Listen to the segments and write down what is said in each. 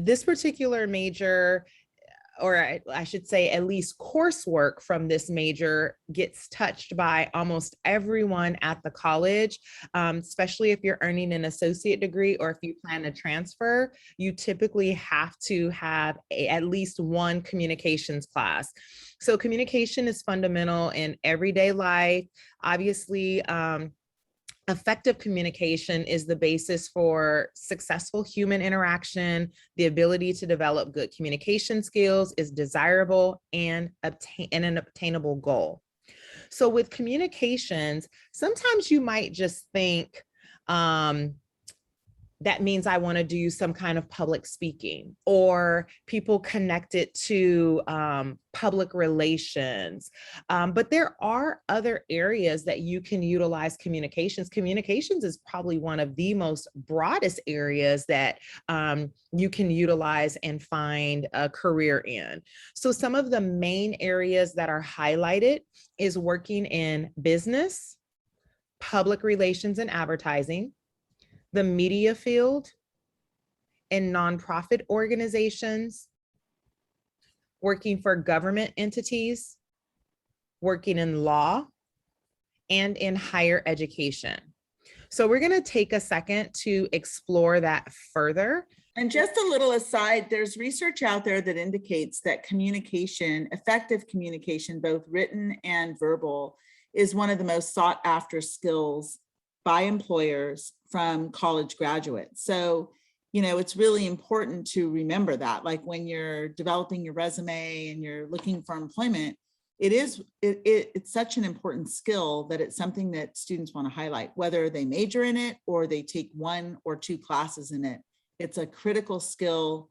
This particular major, or I should say at least coursework from this major, gets touched by almost everyone at the college, especially if you're earning an associate degree or if you plan to transfer. You typically have to have at least one communications class. So communication is fundamental in everyday life. Obviously, effective communication is the basis for successful human interaction. The ability to develop good communication skills is desirable and an obtainable goal. So with communications, sometimes you might just think, that means I want to do some kind of public speaking, or people connect it to public relations. But there are other areas that you can utilize communications. Communications is probably one of the most broadest areas that you can utilize and find a career in. So some of the main areas that are highlighted is working in business, public relations and advertising, the media field, in nonprofit organizations, working for government entities, working in law, and in higher education. So we're going to take a second to explore that further. And just a little aside, there's research out there that indicates that communication, effective communication, both written and verbal, is one of the most sought after skills by employers from college graduates. So, it's really important to remember that, like when you're developing your resume and you're looking for employment, it's such an important skill that it's something that students want to highlight, whether they major in it or they take 1 or 2 classes in it. It's a critical skill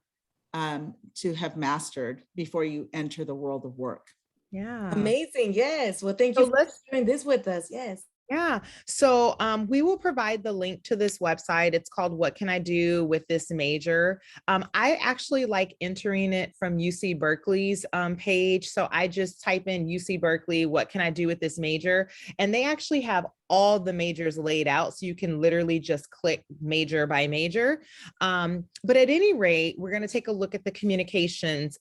to have mastered before you enter the world of work. Yeah. Amazing. Yes. Well, thank you for sharing this with us. Yes. Yeah. So we will provide the link to this website. It's called What Can I Do with This Major? I actually like entering it from UC Berkeley's page. So I just type in UC Berkeley, what can I do with this major? And they actually have all the majors laid out. So you can literally just click major by major. But at any rate, we're going to take a look at the communications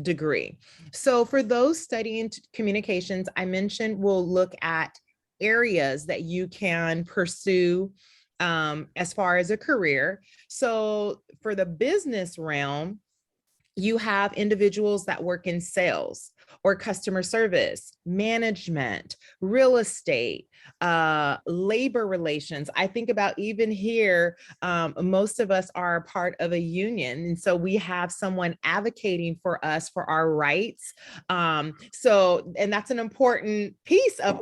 degree. So for those studying communications, I mentioned we'll look at areas that you can pursue as far as a career. So for the business realm, you have individuals that work in sales or customer service, management, real estate, labor relations. I think about even here, most of us are a part of a union. And so we have someone advocating for us for our rights. And that's an important piece of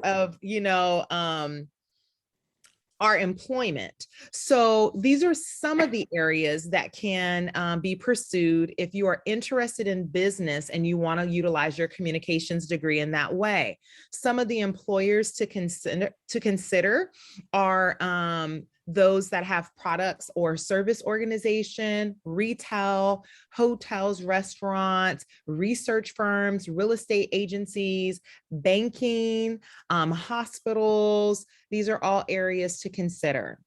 our employment. So these are some of the areas that can be pursued if you are interested in business and you want to utilize your communications degree in that way. Some of the employers to consider are those that have products or service organization, retail, hotels, restaurants, research firms, real estate agencies, banking, hospitals. These are all areas to consider.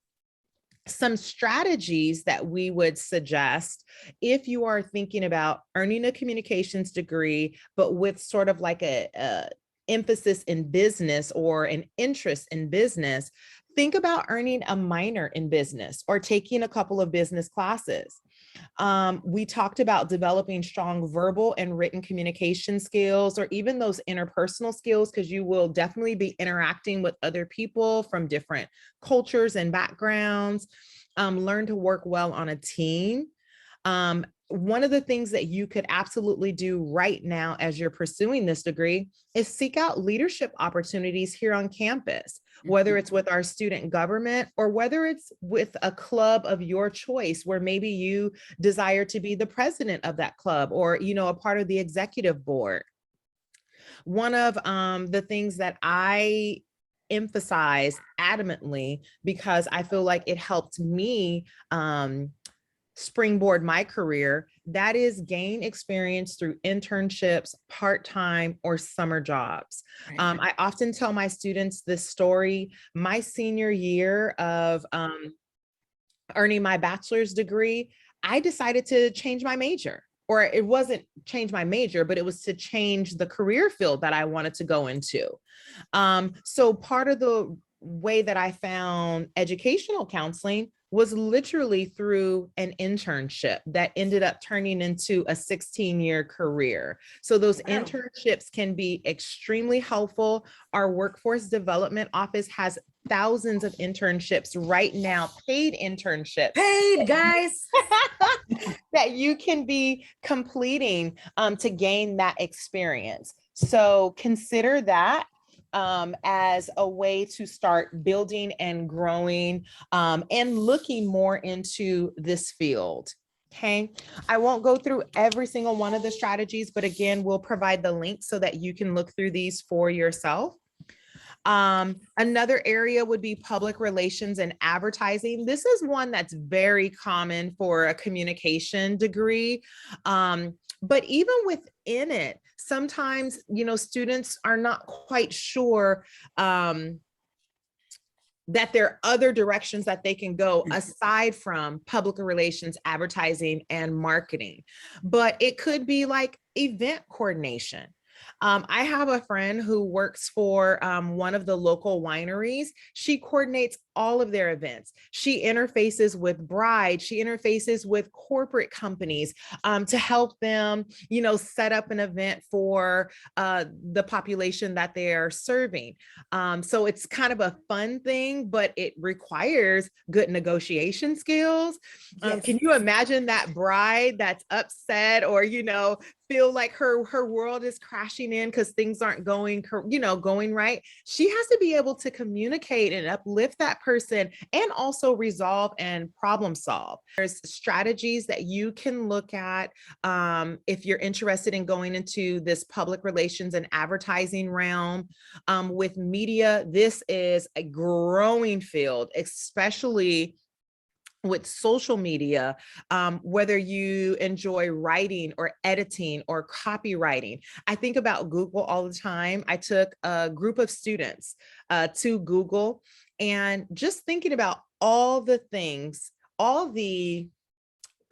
Some strategies that we would suggest if you are thinking about earning a communications degree, but with sort of like a emphasis in business or an interest in business, think about earning a minor in business or taking a couple of business classes. We talked about developing strong verbal and written communication skills, or even those interpersonal skills, because you will definitely be interacting with other people from different cultures and backgrounds. Learn to work well on a team. One of the things that you could absolutely do right now as you're pursuing this degree is seek out leadership opportunities here on campus, whether it's with our student government or whether it's with a club of your choice, where maybe you desire to be the president of that club or, a part of the executive board. One of the things that I emphasize adamantly, because I feel like it helped me springboard my career, that is gain experience through internships, part-time, or summer jobs. I often tell my students this story. My senior year of earning my bachelor's degree, I decided to change my major. Or it wasn't change my major, but it was to change the career field that I wanted to go into. So part of the way that I found educational counseling was literally through an internship that ended up turning into a 16-year career. So those Wow. internships can be extremely helpful. Our workforce development office has thousands of internships right now, paid internships. Paid, guys. That you can be completing to gain that experience. So consider that as a way to start building and growing and looking more into this field. Okay, I won't go through every single one of the strategies, but again, we'll provide the link so that you can look through these for yourself. Another area would be public relations and advertising. This is one that's very common for a communication degree. But even within it, sometimes, students are not quite sure that there are other directions that they can go aside from public relations, advertising, and marketing. But it could be like event coordination. I have a friend who works for one of the local wineries. She coordinates all of their events. She interfaces with brides. She interfaces with corporate companies to help them, set up an event for the population that they are serving. So it's kind of a fun thing, but it requires good negotiation skills. Yes. Can you imagine that bride that's upset or, feel like her world is crashing in because things aren't going right? She has to be able to communicate and uplift that person and also resolve and problem solve. There's strategies that you can look at if you're interested in going into this public relations and advertising realm. With media, this is a growing field, especially with social media, whether you enjoy writing or editing or copywriting. I think about Google all the time. I took a group of students to Google, and just thinking about all the things, all the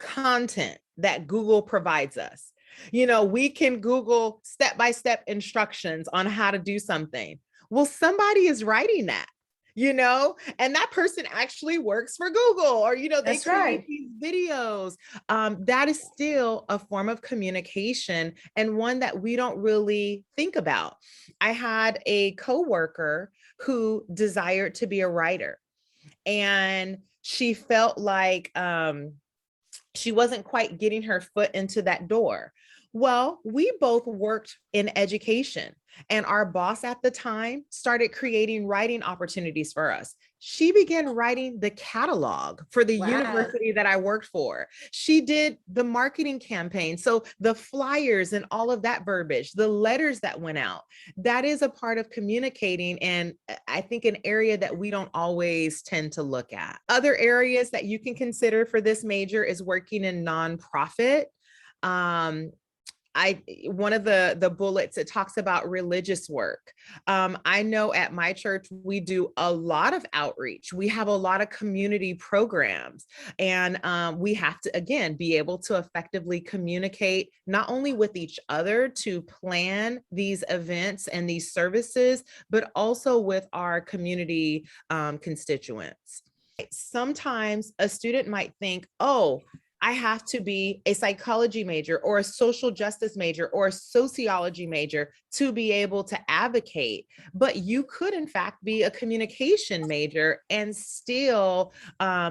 content that Google provides us. We can Google step-by-step instructions on how to do something. Well, somebody is writing that. And that person actually works for Google, or, they That's create right. these videos. That is still a form of communication and one that we don't really think about. I had a coworker who desired to be a writer, and she felt like she wasn't quite getting her foot into that door. Well, we both worked in education, and our boss at the time started creating writing opportunities for us. She began writing the catalog for the Wow. university that I worked for. She did the marketing campaign. So the flyers and all of that verbiage, the letters that went out, that is a part of communicating. And I think an area that we don't always tend to look at. Other areas that you can consider for this major is working in nonprofit. One of the bullets, it talks about religious work. I know at my church, we do a lot of outreach. We have a lot of community programs, and we have to, again, be able to effectively communicate not only with each other to plan these events and these services, but also with our community constituents. Sometimes a student might think, oh, I have to be a psychology major or a social justice major or a sociology major to be able to advocate. But you could, in fact, be a communication major and still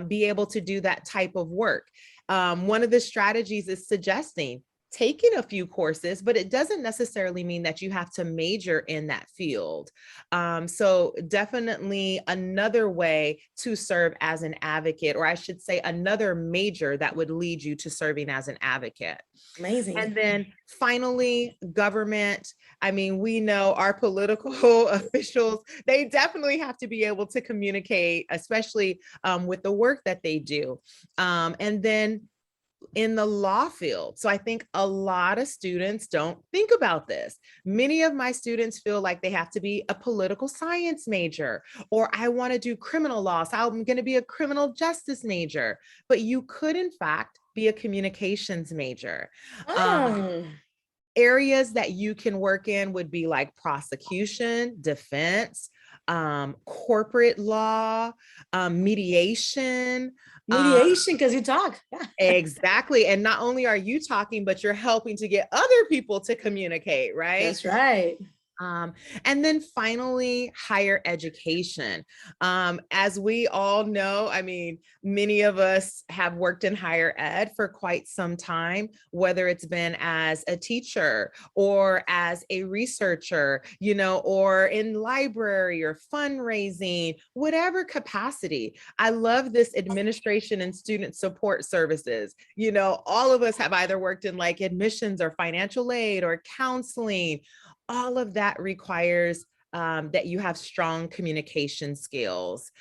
be able to do that type of work. One of the strategies is suggesting taking a few courses, but it doesn't necessarily mean that you have to major in that field. So definitely another way to serve as an advocate, or I should say another major that would lead you to serving as an advocate. Amazing. And then finally, government. I mean, we know our political officials, they definitely have to be able to communicate, especially with the work that they do. And then in the law field. So I think a lot of students don't think about this. Many of my students feel like they have to be a political science major, or I want to do criminal law, so I'm going to be a criminal justice major. But you could, in fact, be a communications major. Oh, Areas that you can work in would be like prosecution, defense, corporate law, mediation. mediation, because you talk. Yeah. Exactly. And not only are you talking, but you're helping to get other people to communicate, right? That's right. Um, and then finally, higher education. As we all know, I mean, many of us have worked in higher ed for quite some time, whether it's been as a teacher or as a researcher, you know, or in library or fundraising, whatever capacity. I love this administration and student support services. You know, all of us have either worked in like admissions or financial aid or counseling. All of that requires that you have strong communication skills.